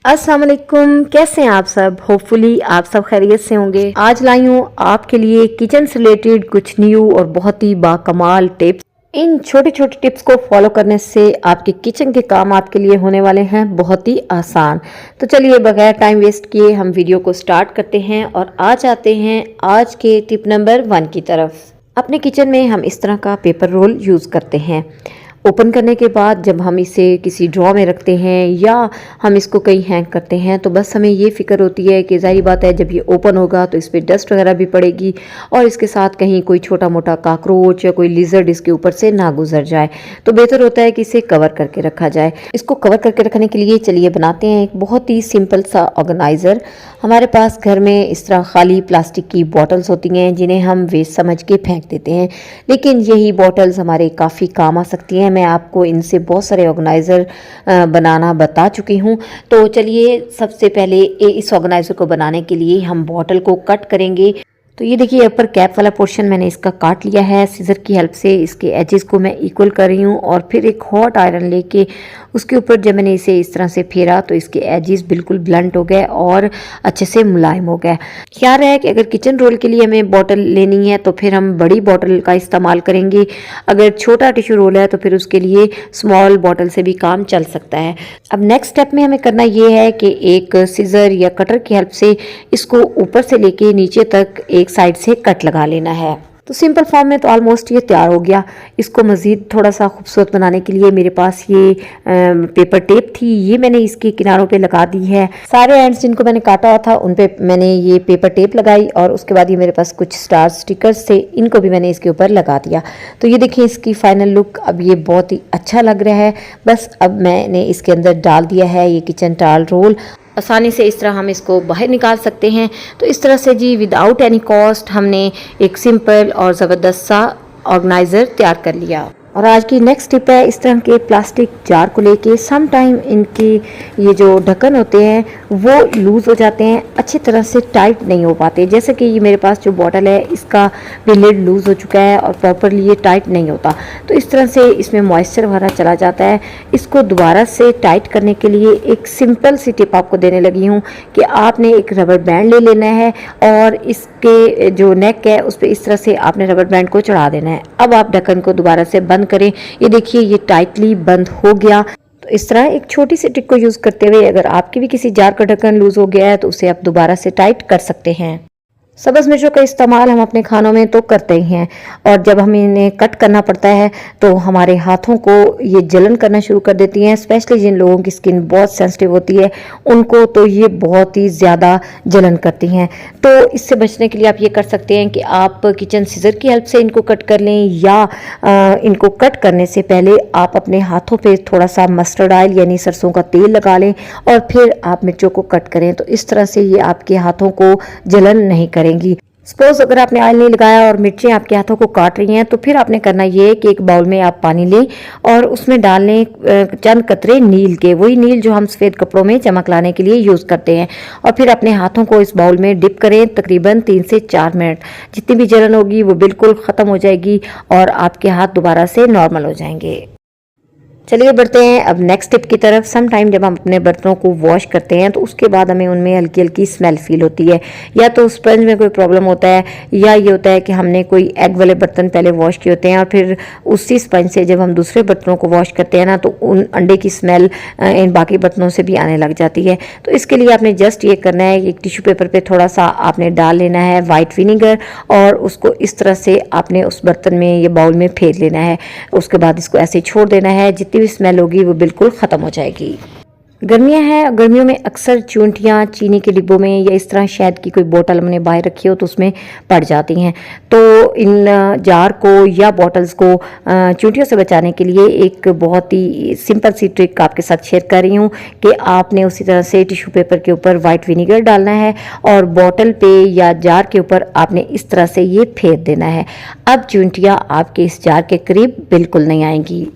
अस्सलाम वालेकुम, कैसे हैं आप सब। होपफुली आप सब खैरियत से होंगे। आज लाई हूँ आपके लिए किचन से रिलेटेड कुछ न्यू और बहुत ही बाकमाल टिप्स। इन छोटे छोटे टिप्स को फॉलो करने से आपके किचन के काम आपके लिए होने वाले हैं बहुत ही आसान। तो चलिए बगैर टाइम वेस्ट किए हम वीडियो को स्टार्ट करते हैं और आ जाते हैं आज के टिप नंबर 1 की तरफ। अपने किचन में हम इस तरह का पेपर रोल यूज़ करते हैं। ओपन करने के बाद जब हम इसे किसी ड्रॉ में रखते हैं या हम इसको कहीं हैंग करते हैं तो बस हमें ये फिक्र होती है कि ज़ाहिर बात है जब ये ओपन होगा तो इस पर डस्ट वगैरह भी पड़ेगी और इसके साथ कहीं कोई छोटा मोटा काकरोच या कोई लिजर्ड इसके ऊपर से ना गुजर जाए। तो बेहतर होता है कि इसे कवर करके रखा जाए। इसको कवर करके रखने के लिए चलिए बनाते हैं एक बहुत ही सिंपल सा ऑर्गेनाइज़र। हमारे पास घर में इस तरह खाली प्लास्टिक की बॉटल्स होती हैं जिन्हें हम वेस्ट समझ के फेंक देते हैं, लेकिन यही बॉटल्स हमारे काफ़ी काम आ सकती हैं। मैं आपको इनसे बहुत सारे ऑर्गेनाइज़र बनाना बता चुकी हूँ। तो चलिए सबसे पहले इस ऑर्गेनाइज़र को बनाने के लिए हम बॉटल को कट करेंगे। तो ये देखिए ऊपर कैप वाला पोर्शन मैंने इसका काट लिया है। सीजर की हेल्प से इसके एजेस को मैं इक्वल कर रही हूँ और फिर एक हॉट आयरन लेके उसके ऊपर जब मैंने इसे इस तरह से फेरा तो इसके एजेस बिल्कुल ब्लंट हो गए और अच्छे से मुलायम हो गए। ख्याल है कि अगर किचन रोल के लिए हमें बॉटल लेनी है तो फिर हम बड़ी बॉटल का इस्तेमाल करेंगे। अगर छोटा टिश्यू रोल है तो फिर उसके लिए स्मॉल बॉटल से भी काम चल सकता है। अब नेक्स्ट स्टेप में हमें करना ये है कि एक सीजर या कटर की हेल्प से इसको ऊपर से लेके नीचे तक एक साइड से कट लगा लेना है। तो सिंपल फॉर्म में तो ऑलमोस्ट ये तैयार हो गया। इसको मज़ीद थोड़ा सा खूबसूरत बनाने के लिए मेरे पास ये पेपर टेप थी, ये मैंने इसके किनारों पे लगा दी है। सारे एंड्स जिनको मैंने काटा हुआ था उन पे मैंने ये पेपर टेप लगाई और उसके बाद ये मेरे पास कुछ स्टार स्टिकर्स थे, इनको भी मैंने इसके ऊपर लगा दिया। तो ये देखिए इसकी फाइनल लुक अब ये बहुत ही अच्छा लग रहा है। बस अब मैंने इसके अंदर डाल दिया है ये किचन टॉवल रोल। आसानी से इस तरह हम इसको बाहर निकाल सकते हैं। तो इस तरह से जी विदाउट एनी कॉस्ट हमने एक सिंपल और ज़बरदस्त सा ऑर्गेनाइज़र तैयार कर लिया। और आज की नेक्स्ट टिप है इस तरह के प्लास्टिक जार को लेके सम टाइम इनकी ये जो ढक्कन होते हैं वो लूज़ हो जाते हैं, अच्छी तरह से टाइट नहीं हो पाते। जैसे कि ये मेरे पास जो बॉटल है इसका भी लिड लूज़ हो चुका है और प्रॉपरली ये टाइट नहीं होता। तो इस तरह से इसमें मॉइस्चर वगैरह चला जाता है। इसको दोबारा से टाइट करने के लिए एक सिंपल सी टिप आपको देने लगी हूँ कि आपने एक रबर बैंड ले लेना है और इसके जो नेक है उस पर इस तरह से आपने रबर बैंड को चढ़ा देना है। अब आप ढक्कन को दोबारा से बंद करें। ये देखिए ये टाइटली बंद हो गया। तो इस तरह एक छोटी सी ट्रिक को यूज करते हुए अगर आपकी भी किसी जार का ढक्कन लूज हो गया है तो उसे आप दोबारा से टाइट कर सकते हैं। सब्ज़ मिर्चों का इस्तेमाल हम अपने खानों में तो करते ही हैं और जब हम इन्हें कट करना पड़ता है तो हमारे हाथों को ये जलन करना शुरू कर देती हैं। स्पेशली जिन लोगों की स्किन बहुत सेंसिटिव होती है उनको तो ये बहुत ही ज़्यादा जलन करती हैं। तो इससे बचने के लिए आप ये कर सकते हैं कि आप किचन सीजर की हेल्प से इनको कट कर लें या इनको कट करने से पहले आप अपने हाथों पर थोड़ा सा मस्टर्ड ऑयल यानी सरसों का तेल लगा लें और फिर आप मिर्चों को कट करें। तो इस तरह से ये आपके हाथों को जलन नहीं करेंगी। सपोज अगर आपने ऑयल नहीं लगाया और मिर्चें आपके हाथों को काट रही हैं तो फिर आपने करना ये है कि एक बाउल में आप पानी लें और उसमें डाल लें चंद कतरे नील के, वही नील जो हम सफ़ेद कपड़ों में चमक लाने के लिए यूज़ करते हैं। और फिर अपने हाथों को इस बाउल में डिप करें तकरीबन 3 से 4 मिनट। जितनी भी जलन होगी वो बिल्कुल ख़त्म हो जाएगी और आपके हाथ दोबारा से नॉर्मल हो जाएंगे। चलिए बढ़ते हैं अब नेक्स्ट टिप की तरफ। सम टाइम जब हम अपने बर्तनों को वॉश करते हैं तो उसके बाद हमें उनमें हल्की हल्की स्मेल फील होती है। या तो स्पंज में कोई प्रॉब्लम होता है या ये होता है कि हमने कोई एग वाले बर्तन पहले वॉश किए होते हैं और फिर उसी स्पंज से जब हम दूसरे बर्तनों को वॉश करते हैं ना तो उन अंडे की स्मेल इन बाकी बर्तनों से भी आने लग जाती है। तो इसके लिए आपने जस्ट ये करना है, एक टिश्यू पेपर पर थोड़ा सा आपने डाल लेना है वाइट विनीगर और उसको इस तरह से आपने उस बर्तन में ये बाउल में फेर लेना है। उसके बाद इसको ऐसे छोड़ देना है, जितनी भी स्मेल होगी वो बिल्कुल ख़त्म हो जाएगी। गर्मियाँ हैं, गर्मियों में अक्सर चूंटियाँ चीनी के डिब्बों में या इस तरह शहद की कोई बोतल हमने बाहर रखी हो तो उसमें पड़ जाती हैं। तो इन जार को या बॉटल्स को चूंटियों से बचाने के लिए एक बहुत ही सिंपल सी ट्रिक आपके साथ शेयर कर रही हूँ कि आपने उसी तरह से टिश्यू पेपर के ऊपर वाइट विनीगर डालना है और बॉटल पे या जार के ऊपर आपने इस तरह से ये फेर देना है। अब चूंटियाँ आपके इस जार के करीब बिल्कुल नहीं आएंगी।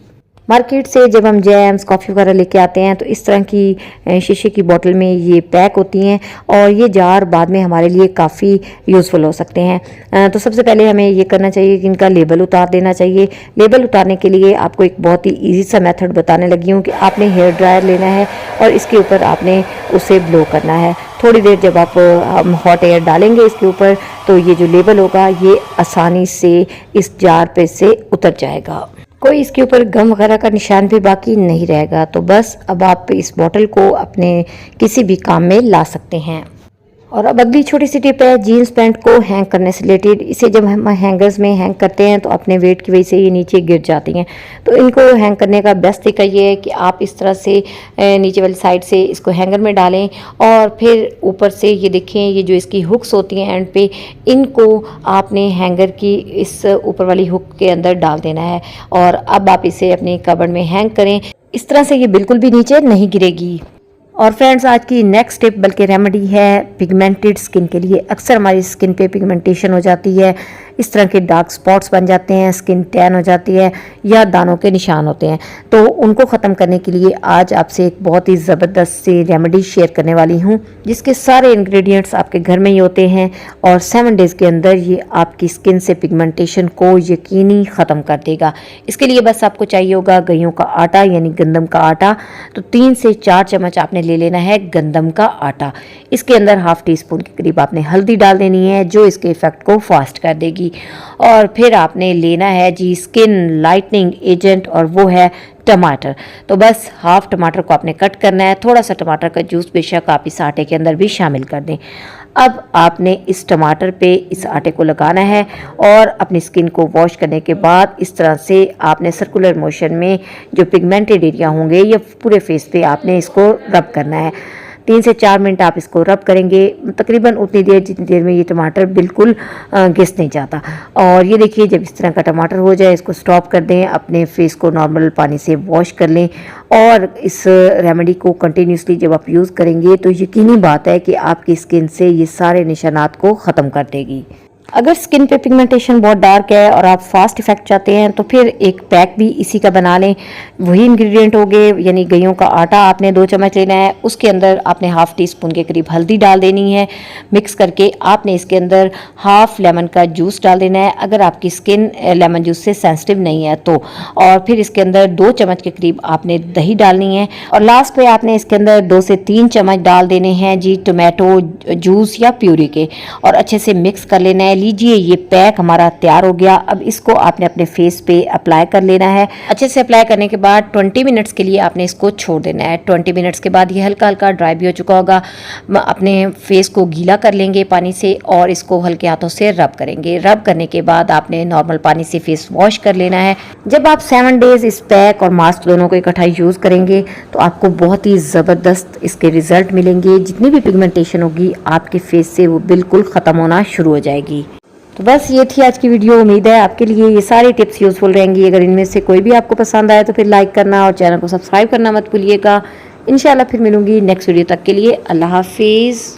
मार्केट से जब हम जैम्स कॉफ़ी वगैरह लेके आते हैं तो इस तरह की शीशे की बोतल में ये पैक होती हैं और ये जार बाद में हमारे लिए काफ़ी यूज़फुल हो सकते हैं। तो सबसे पहले हमें ये करना चाहिए कि इनका लेबल उतार देना चाहिए। लेबल उतारने के लिए आपको एक बहुत ही ईजी सा मेथड बताने लगी हूँ कि आपने हेयर ड्रायर लेना है और इसके ऊपर आपने उसे ब्लो करना है। थोड़ी देर जब आप हॉट एयर डालेंगे इसके ऊपर तो ये जो लेबल होगा ये आसानी से इस जार पे से उतर जाएगा। कोई इसके ऊपर गम वगैरह का निशान भी बाकी नहीं रहेगा। तो बस अब आप इस बॉटल को अपने किसी भी काम में ला सकते हैं। और अब अगली छोटी सी टिप है जीन्स पैंट को हैंग करने से रिलेटेड। इसे जब हम हैंगर्स में हैंग करते हैं तो अपने वेट की वजह से ये नीचे गिर जाती हैं। तो इनको हैंग करने का बेस्ट तरीका ये है कि आप इस तरह से नीचे वाली साइड से इसको हैंगर में डालें और फिर ऊपर से ये देखें ये जो इसकी हुक्स होती हैं एंड पे, इनको आपने हैंगर की इस ऊपर वाली हुक के अंदर डाल देना है और अब आप इसे अपने कबर्ड में हैंग करें। इस तरह से ये बिल्कुल भी नीचे नहीं गिरेगी। और फ्रेंड्स आज की नेक्स्ट टिप बल्कि रेमेडी है पिगमेंटेड स्किन के लिए। अक्सर हमारी स्किन पे पिगमेंटेशन हो जाती है, इस तरह के डार्क स्पॉट्स बन जाते हैं, स्किन टैन हो जाती है या दानों के निशान होते हैं। तो उनको ख़त्म करने के लिए आज आपसे एक बहुत ही ज़बरदस्त सी रेमेडी शेयर करने वाली हूँ जिसके सारे इंग्रेडिएंट्स आपके घर में ही होते हैं और 7 डेज़ के अंदर ये आपकी स्किन से पिगमेंटेशन को यकीनी ख़त्म कर देगा। इसके लिए बस आपको चाहिए होगा गइयों का आटा यानी गंदम का आटा। तो 3 से 4 चम्मच आपने ले लेना है गंदम का आटा। इसके अंदर हाफ टी स्पून के करीब आपने हल्दी डाल देनी है जो इसके इफेक्ट को फास्ट कर देगी। और फिर आपने लेना है जी स्किन लाइटनिंग एजेंट और वो है टमाटर। तो बस हाफ टमाटर को आपने कट करना है। थोड़ा सा टमाटर का जूस बेशक आप इस आटे के अंदर भी शामिल कर दें। अब आपने इस टमाटर पे इस आटे को लगाना है और अपनी स्किन को वॉश करने के बाद इस तरह से आपने सर्कुलर मोशन में जो पिगमेंटेड एरिया होंगे या पूरे फेस पे आपने इसको रब करना है। 3 से 4 मिनट आप इसको रब करेंगे, तकरीबन उतनी देर जितनी देर में ये टमाटर बिल्कुल घिस नहीं जाता। और ये देखिए जब इस तरह का टमाटर हो जाए इसको स्टॉप कर दें, अपने फेस को नॉर्मल पानी से वॉश कर लें और इस रेमेडी को कंटिन्यूसली जब आप यूज़ करेंगे तो यकीनी बात है कि आपकी स्किन से ये सारे निशानात को ख़त्म कर देगी। अगर स्किन पे पिगमेंटेशन बहुत डार्क है और आप फास्ट इफेक्ट चाहते हैं तो फिर एक पैक भी इसी का बना लें। वही इंग्रेडिएंट हो गए यानी गइयों का आटा आपने 2 चम्मच लेना है, उसके अंदर आपने हाफ टी स्पून के करीब हल्दी डाल देनी है। मिक्स करके आपने इसके अंदर हाफ लेमन का जूस डाल देना है अगर आपकी स्किन लेमन जूस से सेंसिटिव नहीं है तो। और फिर इसके अंदर 2 चम्मच के करीब आपने दही डालनी है और लास्ट पे आपने इसके अंदर 2 से 3 चम्मच डाल देने हैं जी टोमेटो जूस या प्यूरी के और अच्छे से मिक्स कर लेना है। लीजिए ये पैक हमारा तैयार हो गया। अब इसको आपने अपने फेस पे अप्लाई कर लेना है। अच्छे से अप्लाई करने के बाद 20 मिनट्स के लिए आपने इसको छोड़ देना है। 20 मिनट्स के बाद ये हल्का हल्का ड्राई भी हो चुका होगा। अपने फेस को गीला कर लेंगे पानी से और इसको हल्के हाथों से रब करेंगे। रब करने के बाद आपने नॉर्मल पानी से फेस वॉश कर लेना है। जब आप 7 डेज इस पैक और मास्क दोनों को इकट्ठा यूज़ करेंगे तो आपको बहुत ही ज़बरदस्त इसके रिजल्ट मिलेंगे। जितनी भी पिगमेंटेशन होगी आपके फेस से वो बिल्कुल ख़त्म होना शुरू हो जाएगी। तो बस ये थी आज की वीडियो। उम्मीद है आपके लिए ये सारी टिप्स यूज़फुल रहेंगी। अगर इनमें से कोई भी आपको पसंद आए तो फिर लाइक करना और चैनल को सब्सक्राइब करना मत भूलिएगा। इंशाल्लाह फिर मिलूंगी नेक्स्ट वीडियो। तक के लिए अल्लाह हाफिज़।